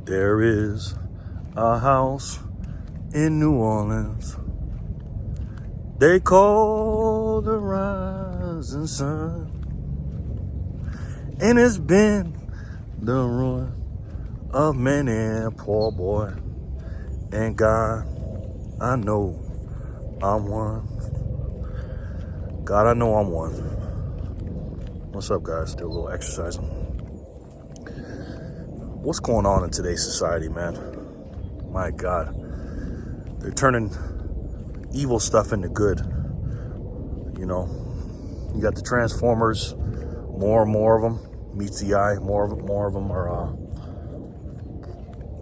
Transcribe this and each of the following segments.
There is a house in New Orleans they call the rising sun, and it's been the ruin of many a poor boy. And God, I know I'm one. God, I know I'm one. What's up, guys? Do a little exercising. What's going on in today's society, man? My God. They're turning evil stuff into good. You know, you got the Transformers, more and more of them meets the eye. More of them are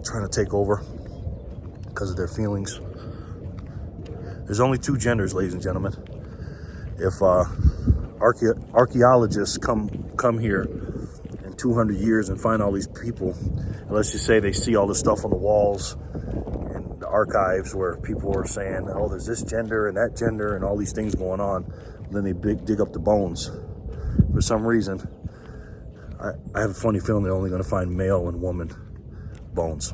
trying to take over because of their feelings. There's only two genders, ladies and gentlemen. If archaeologists come here in 200 years and find all these people, and let's just say they see all this stuff on the walls and the archives where people are saying, oh, there's this gender and that gender and all these things going on, then they dig up the bones. For some reason, I have a funny feeling they're only going to find male and woman bones.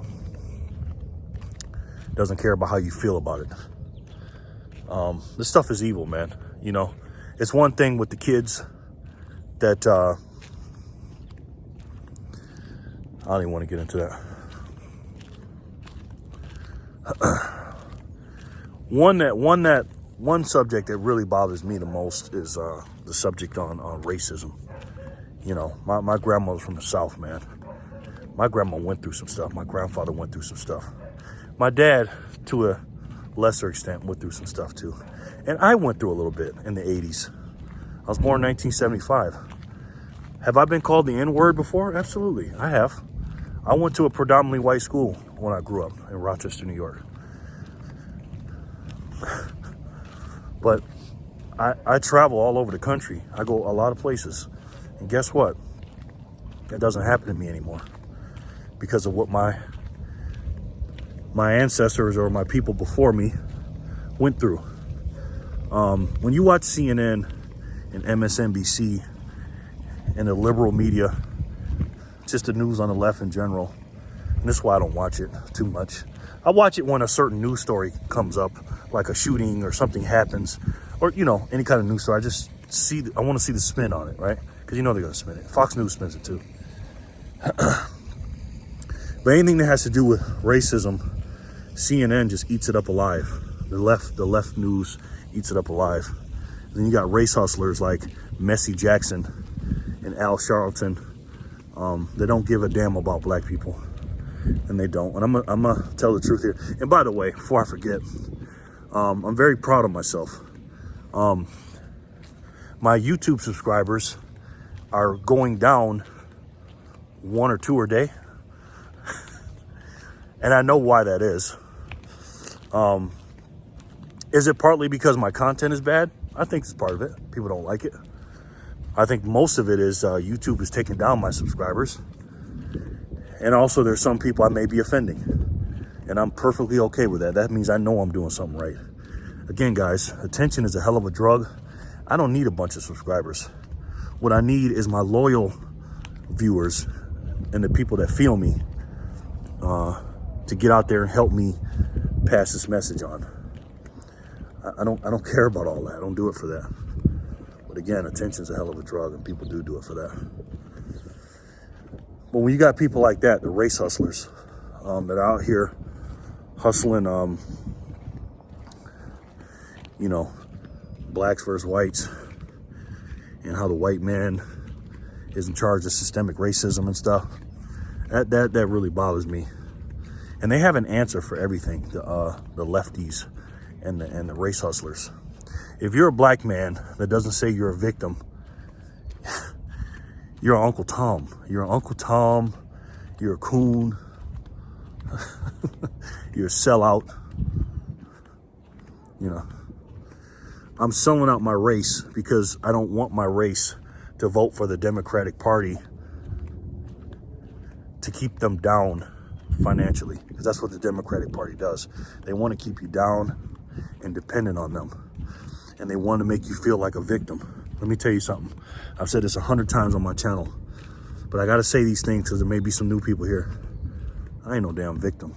Doesn't care about how you feel about it. This stuff is evil, man. You know, it's one thing with the kids that I don't even want to get into that. One subject that really bothers me the most is the subject on racism. You know, my grandmother's from the South, man. My grandma went through some stuff. My grandfather went through some stuff. My dad, to a lesser extent, went through some stuff too. And I went through a little bit in the 80s. I was born in 1975. Have I been called the N-word before? Absolutely, I have. I went to a predominantly white school when I grew up in Rochester, New York. But I travel all over the country. I go a lot of places. And guess what? That doesn't happen to me anymore because of what my ancestors or my people before me went through. When you watch CNN and MSNBC and the liberal media, just the news on the left in general, and this is why I don't watch it too much. I watch it when a certain news story comes up, like a shooting or something happens, or, you know, any kind of news story. I want to see the spin on it, right? Because you know they're going to spin it. Fox News spins it too. But anything that has to do with racism, CNN just eats it up alive. The left news eats it up alive. And then you got race hustlers like Messi Jackson and Al Sharpton. They don't give a damn about black people, and they don't. And I'm gonna tell the truth here. And by the way, before I forget, I'm very proud of myself. My YouTube subscribers are going down 1 or 2 a day, and I know why that is. Is it partly because my content is bad? I think it's part of it. People don't like it. I think most of it is YouTube is taking down my subscribers. And also there's some people I may be offending. And I'm perfectly okay with that. That means I know I'm doing something right. Again, guys, attention is a hell of a drug. I don't need a bunch of subscribers. What I need is my loyal viewers and the people that feel me to get out there and help me pass this message on. I don't care about all that. I don't do it for that. But again, attention's a hell of a drug, and people do it for that. But when you got people like that, the race hustlers, that are out here hustling, you know, blacks versus whites, and how the white man is in charge of systemic racism and stuff, that really bothers me. And they have an answer for everything, the lefties and the race hustlers. If you're a black man that doesn't say you're a victim, you're Uncle Tom. You're Uncle Tom. You're a coon. You're a sellout. You know, I'm selling out my race because I don't want my race to vote for the Democratic Party to keep them down financially, because that's what the Democratic Party does. They want to keep you down and dependent on them, and they want to make you feel like a victim. Let me tell you something. I've said this 100 times on my channel, but I got to say these things because there may be some new people here. I ain't no damn victim.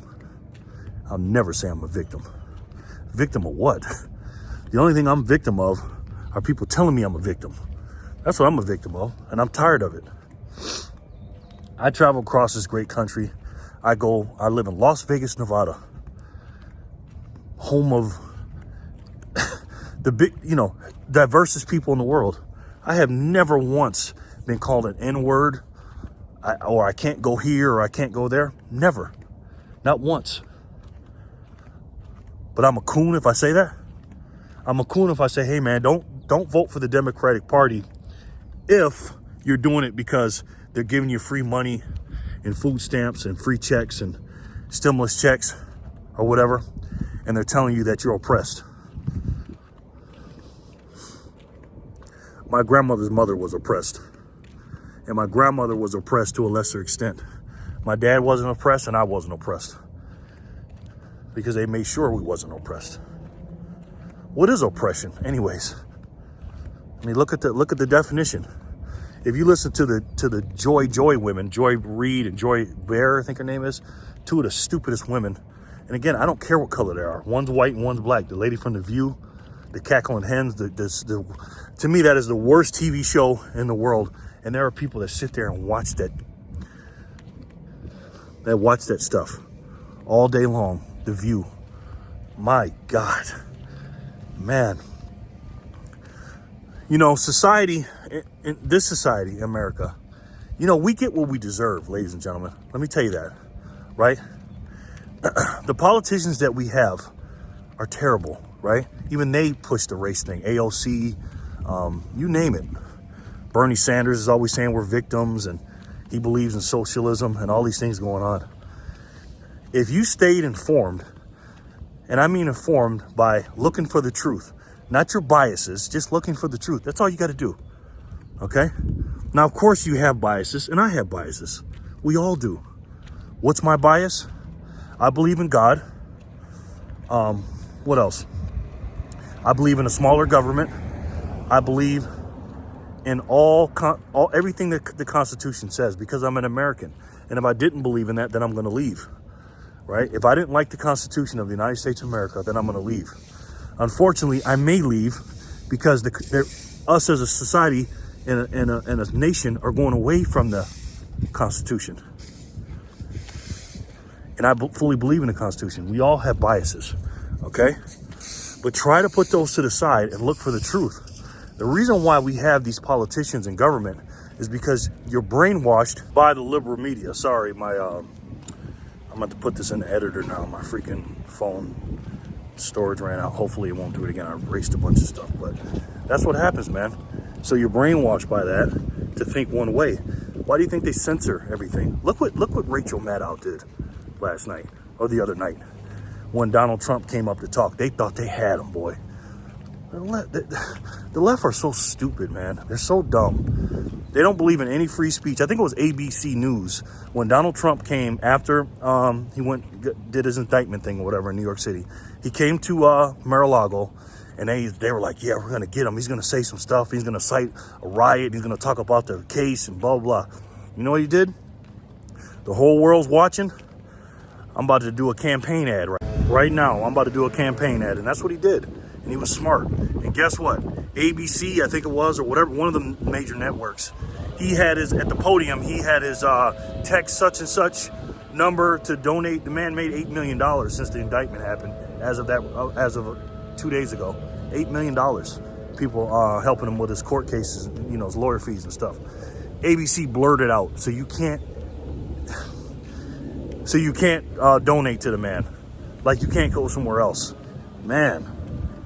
I'll never say I'm a victim. Victim of what? The only thing I'm victim of are people telling me I'm a victim. That's what I'm a victim of, and I'm tired of it. I travel across this great country. I live in Las Vegas, Nevada, home of the big, diversest people in the world. I have never once been called an N-word, or I can't go here, or I can't go there. Never. Not once. But I'm a coon if I say that. I'm a coon if I say, hey man, don't vote for the Democratic Party if you're doing it because they're giving you free money and food stamps and free checks and stimulus checks or whatever, and they're telling you that you're oppressed. My grandmother's mother was oppressed, and my grandmother was oppressed to a lesser extent. My dad wasn't oppressed, and I wasn't oppressed because they made sure we wasn't oppressed. What is oppression, anyways? I mean, look at the definition. If you listen to the Joy women, Joy Reid and Joy Bear, I think her name is, two of the stupidest women. And again, I don't care what color they are. One's white and one's black. The lady from The View, the cackling hens. To me, that is the worst TV show in the world. And there are people that sit there and watch that stuff all day long. The View. My God, man. Society, in this society, America, we get what we deserve, ladies and gentlemen. Let me tell you that, right? The politicians that we have are terrible, right? Even they push the race thing, AOC, you name it. Bernie Sanders is always saying we're victims and he believes in socialism and all these things going on. If you stayed informed, and I mean informed by looking for the truth, not your biases, just looking for the truth. That's all you got to do. Okay? Now, of course, you have biases, and I have biases. We all do. What's my bias? I believe in God. What else? I believe in a smaller government. I believe in everything that the Constitution says because I'm an American. And if I didn't believe in that, then I'm going to leave. Right? If I didn't like the Constitution of the United States of America, then I'm going to leave. Unfortunately, I may leave because us as a society and a nation are going away from the Constitution. And I fully believe in the Constitution. We all have biases, okay? But try to put those to the side and look for the truth. The reason why we have these politicians in government is because you're brainwashed by the liberal media. Sorry, I'm about to put this in the editor now. My freaking phone storage ran out. Hopefully it won't do it again. I erased a bunch of stuff, but that's what happens, man. So you're brainwashed by that to think one way. Why do you think they censor everything? Look what Rachel Maddow did last night or the other night when Donald Trump came up to talk. They thought they had him, boy. The left are so stupid, man. They're so dumb. They don't believe in any free speech. I think it was ABC News when Donald Trump came after he did his indictment thing or whatever in New York City. He came to Mar-a-Lago, and they were like, yeah, we're going to get him. He's going to say some stuff. He's going to cite a riot. He's going to talk about the case and blah, blah, blah. You know what he did? The whole world's watching. I'm about to do a campaign ad right now. I'm about to do a campaign ad, and that's what he did. And he was smart. And guess what? ABC, I think it was, or whatever, one of the major networks, he had his, at the podium, he had his text such and such number to donate. The man made $8 million since the indictment happened as of 2 days ago. $8 million. People helping him with his court cases, his lawyer fees and stuff. ABC blurted out, so you can't donate to the man. Like you can't go somewhere else. Man.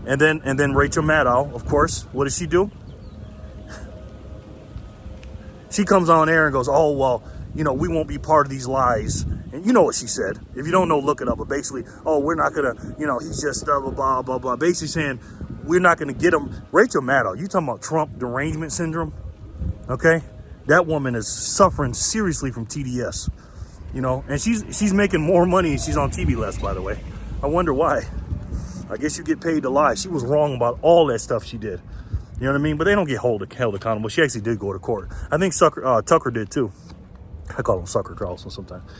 And then Rachel Maddow, of course, what does she do? She comes on air and goes, oh, well, we won't be part of these lies. And you know what she said. If you don't know, look it up. But basically, oh, we're not going to, he's just blah, blah, blah, blah. Basically saying, we're not going to get him. Rachel Maddow, you talking about Trump derangement syndrome? Okay? That woman is suffering seriously from TDS. And she's making more money and she's on TV less, by the way. I wonder why. I guess you get paid to lie. She was wrong about all that stuff she did. You know what I mean? But they don't get held accountable. She actually did go to court. I think Tucker did too. I call him Sucker Carlson sometimes.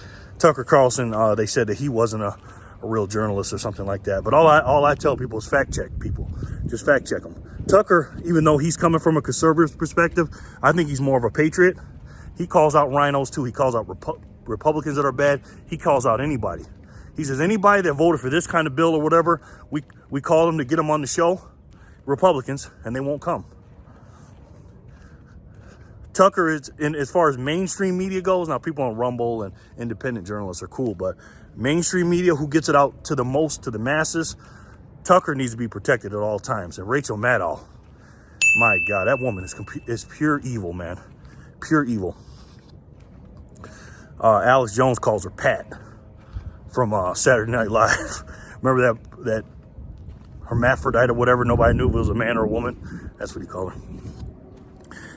Tucker Carlson, they said that he wasn't a real journalist or something like that. But all I tell people is fact check people. Just fact check them. Tucker, even though he's coming from a conservative perspective, I think he's more of a patriot. He calls out rhinos too. He calls out Republicans that are bad. He calls out anybody. He says anybody that voted for this kind of bill or whatever, we call them to get them on the show, Republicans, and they won't come. Tucker is, as far as mainstream media goes, now people on Rumble and independent journalists are cool, but mainstream media, who gets it out to the masses, Tucker needs to be protected at all times. And Rachel Maddow, my God, that woman is pure evil, man. Pure evil. Alex Jones calls her Pat from Saturday Night Live. Remember that hermaphrodite or whatever? Nobody knew if it was a man or a woman. That's what he called her.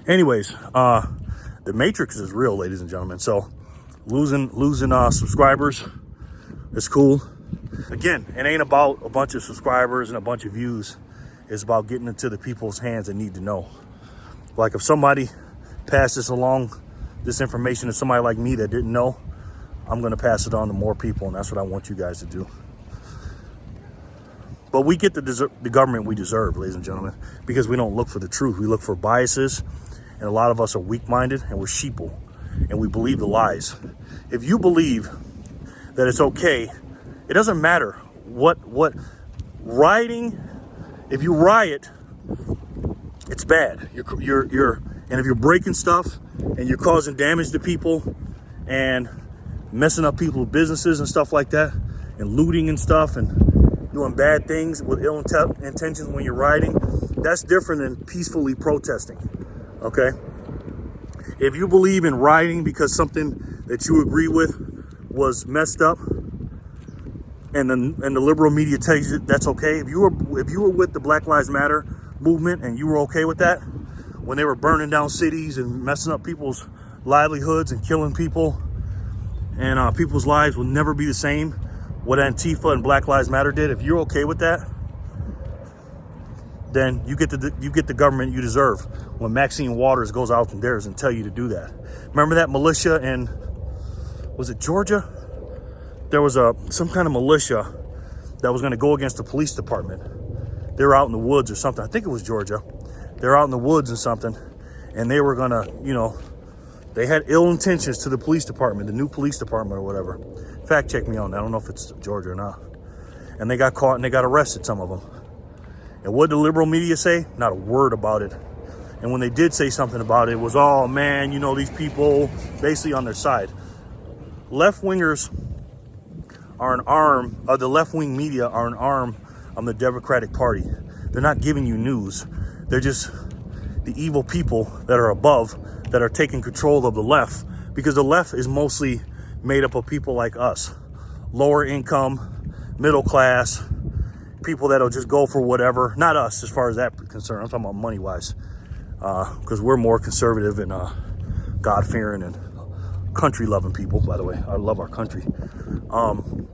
Anyways, the Matrix is real, ladies and gentlemen. So losing subscribers is cool. Again, it ain't about a bunch of subscribers and a bunch of views. It's about getting into the people's hands that need to know. Like if somebody passes along this information to somebody like me that didn't know, I'm going to pass it on to more people, and that's what I want you guys to do. But we get the government we deserve, ladies and gentlemen, because we don't look for the truth. We look for biases, and a lot of us are weak-minded, and we're sheeple, and we believe the lies. If you believe that it's okay, it doesn't matter what rioting. If you riot, it's bad. And if you're breaking stuff and you're causing damage to people and messing up people's businesses and stuff like that, and looting and stuff and doing bad things with ill intentions when you're rioting, that's different than peacefully protesting. Okay? If you believe in rioting because something that you agree with was messed up, and the liberal media tells you that's okay, if you were with the Black Lives Matter movement and you were okay with that, when they were burning down cities and messing up people's livelihoods and killing people, and people's lives will never be the same, what Antifa and Black Lives Matter did, if you're okay with that, then you get the government you deserve. When Maxine Waters goes out from theirs and tell you to do that. Remember that militia in, was it Georgia? There was some kind of militia that was going to go against the police department. They were out in the woods or something. I think it was Georgia. They were out in the woods and something, and they were going to, they had ill intentions to the police department, the new police department or whatever. Fact check me on that. I don't know if it's Georgia or not. And they got caught and they got arrested, some of them. And what did the liberal media say? Not a word about it. And when they did say something about it, it was, oh man, these people basically on their side. Left-wingers are an arm of the left-wing media, are an arm of the Democratic Party. They're not giving you news. They're just the evil people that are above, that are taking control of the left, because the left is mostly made up of people like us, lower income, middle class, people that'll just go for whatever. Not us, as far as that concerned. I'm talking about money-wise, because we're more conservative and God-fearing and country-loving people. By the way, I love our country. And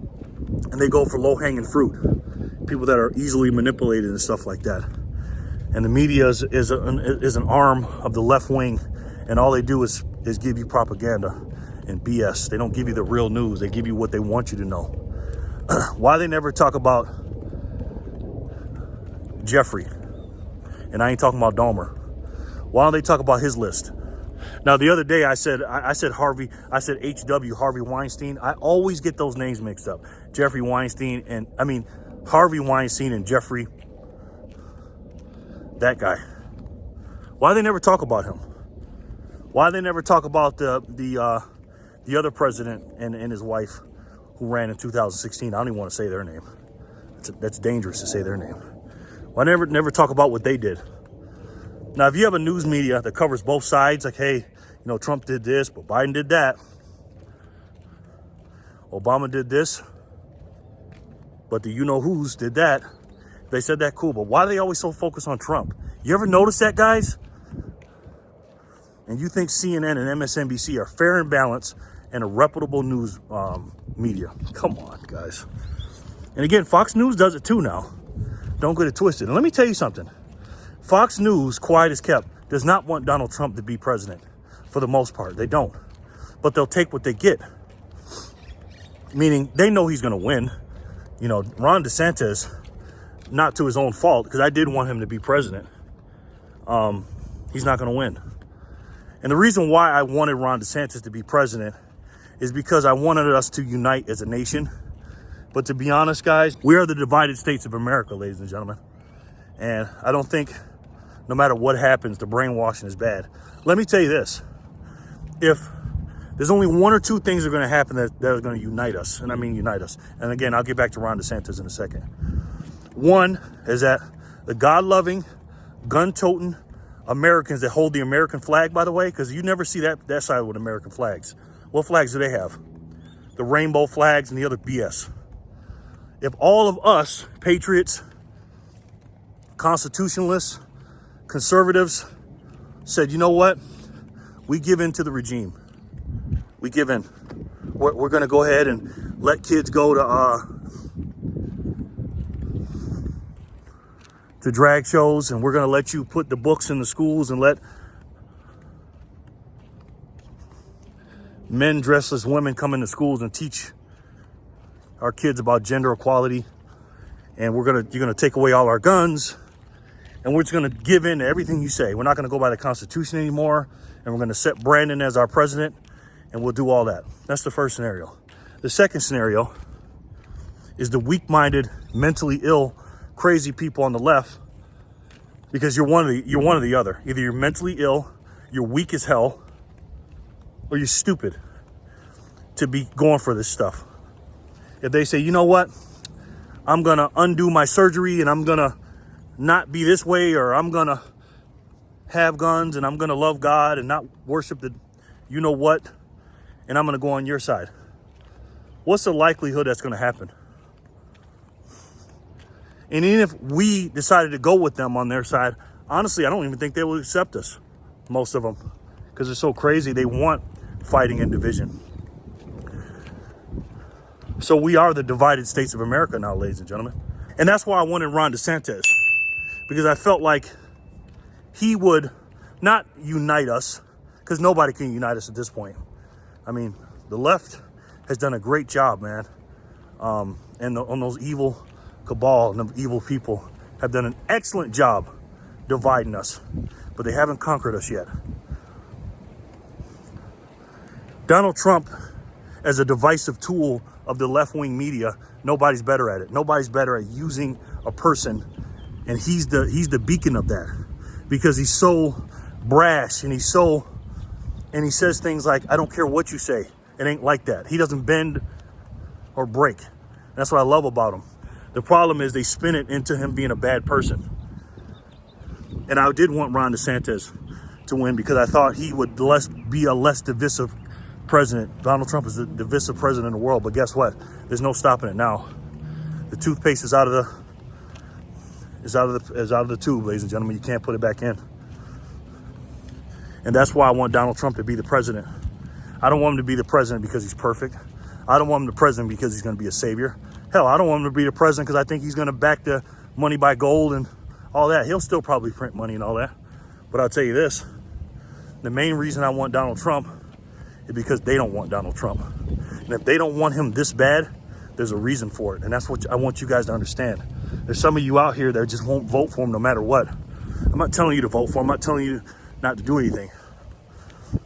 they go for low-hanging fruit, people that are easily manipulated and stuff like that. And the media is an arm of the left wing, and all they do is give you propaganda and BS. They don't give you the real news. They give you what they want you to know. Why they never talk about Jeffrey, and I ain't talking about Dahmer. Why don't they talk about his list? Now, the other day I said HW, Harvey Weinstein. I always get those names mixed up. Harvey Weinstein and Jeffrey, that guy. Why they never talk about him? Why they never talk about the other president and his wife who ran in 2016? I don't even want to say their name. That's dangerous to say their name. Why never talk about what they did? Now, if you have a news media that covers both sides, like, hey, Trump did this, but Biden did that. Obama did this, but the you-know-who's did that. They said that, cool, but why are they always so focused on Trump? You ever notice that, guys? And you think CNN and MSNBC are fair and balanced and a reputable news media? Come on, guys. And again, Fox News does it too now. Don't get it twisted. And let me tell you something. Fox News, quiet as kept, does not want Donald Trump to be president for the most part. They don't. But they'll take what they get. meaning they know he's going to win. You know, Ron DeSantis, not to his own fault, because I did want him to be president. He's not going to win. And the reason why I wanted Ron DeSantis to be president is because I wanted us to unite as a nation. But to be honest, guys, we are the divided states of America, ladies and gentlemen. And I don't think, no matter what happens, the brainwashing is bad. Let me tell you this. If there's only one or two things that are going to happen that are going to unite us, and I mean unite us. And again, I'll get back to Ron DeSantis in a second. One is that the God-loving, gun-toting Americans that hold the American flag, by the way, because you never see that side with American flags. What flags do they have? The rainbow flags and the other BS. If all of us, patriots, constitutionalists, conservatives, said, you know what? We give in to the regime. We give in. We're going to go ahead and let kids go to drag shows, and we're going to let you put the books in the schools and let men dressed as women come into schools and teach our kids about gender equality. And you're going to take away all our guns, and we're just going to give in to everything you say. We're not going to go by the Constitution anymore, and we're going to set Brandon as our president, and we'll do all that. That's the first scenario. The second scenario is the weak-minded, mentally ill, crazy people on the left, because you're one of the other. Either you're mentally ill, you're weak as hell, or you're stupid to be going for this stuff. If they say, you know what, I'm going to undo my surgery and I'm going to not be this way, or I'm going to have guns and I'm going to love God and not worship the you know what, and I'm going to go on your side. What's the likelihood that's going to happen? And even if we decided to go with them on their side, honestly, I don't even think they will accept us, most of them, because they're so crazy. They want fighting and division. So we are the divided states of America now, ladies and gentlemen. And that's why I wanted Ron DeSantis, because I felt like he would not unite us, because nobody can unite us at this point. I mean, the left has done a great job, man. And on those evil cabal and the evil people have done an excellent job dividing us, but they haven't conquered us yet. Donald Trump, as a divisive tool of the left-wing media, nobody's better at it. Nobody's better at using a person, and he's the beacon of that, because he's so brash and he says things like, I don't care what you say. It ain't like that. He doesn't bend or break. That's what I love about him. The problem is they spin it into him being a bad person. And I did want Ron DeSantis to win because I thought he would be a less divisive president. Donald Trump is the divisive president in the world, but guess what? There's no stopping it now. The toothpaste is out of the tube, ladies and gentlemen. You can't put it back in. And that's why I want Donald Trump to be the president. I don't want him to be the president because he's perfect. I don't want him the president because he's going to be a savior. Hell, I don't want him to be the president because I think he's going to back the money by gold and all that. He'll still probably print money and all that. But I'll tell you this. The main reason I want Donald Trump is because they don't want Donald Trump. And if they don't want him this bad, there's a reason for it. And that's what I want you guys to understand. There's some of you out here that just won't vote for him no matter what. I'm not telling you to vote for him. I'm not telling you not to do anything.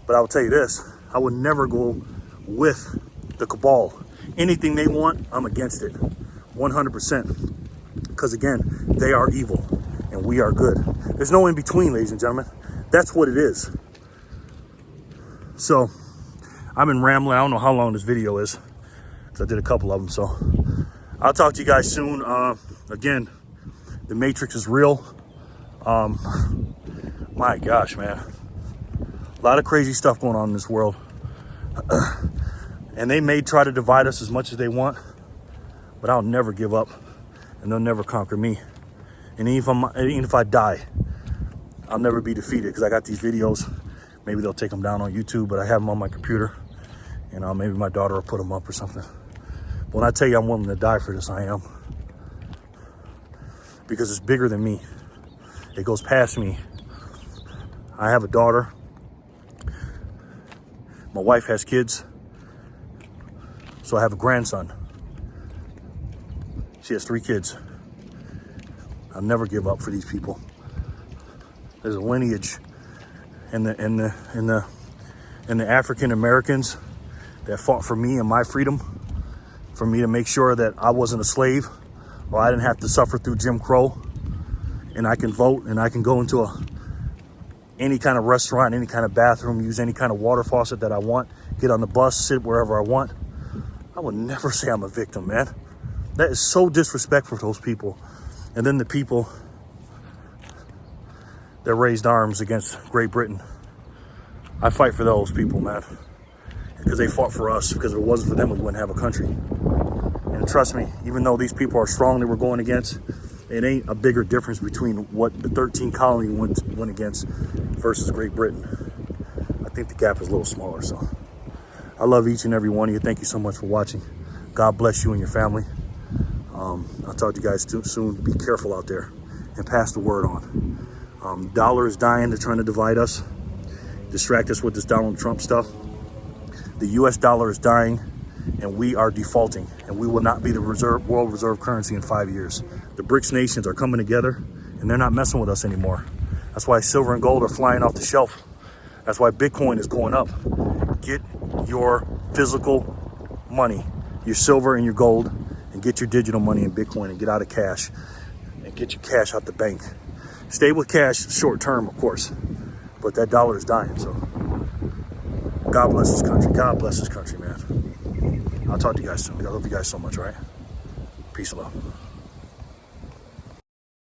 But I will tell you this. I would never go with the cabal. Anything they want, I'm against it. 100%. Because again, they are evil and we are good. There's no in between, ladies and gentlemen. That's what it is. So, I've been rambling. I don't know how long this video is, because I did a couple of them. So, I'll talk to you guys soon. Again, the Matrix is real. My gosh, man. A lot of crazy stuff going on in this world. And they may try to divide us as much as they want, but I'll never give up, and they'll never conquer me. And even if I die, I'll never be defeated, because I got these videos. Maybe they'll take them down on YouTube, but I have them on my computer. And maybe my daughter will put them up or something. But when I tell you I'm willing to die for this, I am. Because it's bigger than me. It goes past me. I have a daughter. My wife has kids. So also have a grandson. She has 3 kids. I'll never give up for these people. There's a lineage in the African Americans that fought for me and my freedom, for me to make sure that I wasn't a slave, or I didn't have to suffer through Jim Crow, and I can vote, and I can go into any kind of restaurant, any kind of bathroom, use any kind of water faucet that I want, get on the bus, sit wherever I want. I would never say I'm a victim, man. That is so disrespectful for those people. And then the people that raised arms against Great Britain. I fight for those people, man. Because they fought for us. Because if it wasn't for them, we wouldn't have a country. And trust me, even though these people are strong that we're going against, it ain't a bigger difference between what the 13 colonies went against versus Great Britain. I think the gap is a little smaller. So I love each and every one of you. Thank you so much for watching. God bless you and your family. I'll talk to you guys soon. Be careful out there and pass the word on. Dollar is dying. They're trying to divide us, distract us with this Donald Trump stuff. The US dollar is dying, and we are defaulting, and we will not be the world reserve currency in 5 years. The BRICS nations are coming together, and they're not messing with us anymore. That's why silver and gold are flying off the shelf. That's why Bitcoin is going up. Get your physical money, your silver and your gold, and get your digital money in Bitcoin, and get out of cash, and get your cash out the bank. Stay with cash short term, of course, but that dollar is dying. So God bless this country. God bless this country, man. I'll talk to you guys soon. I love you guys so much, all right? Peace and love.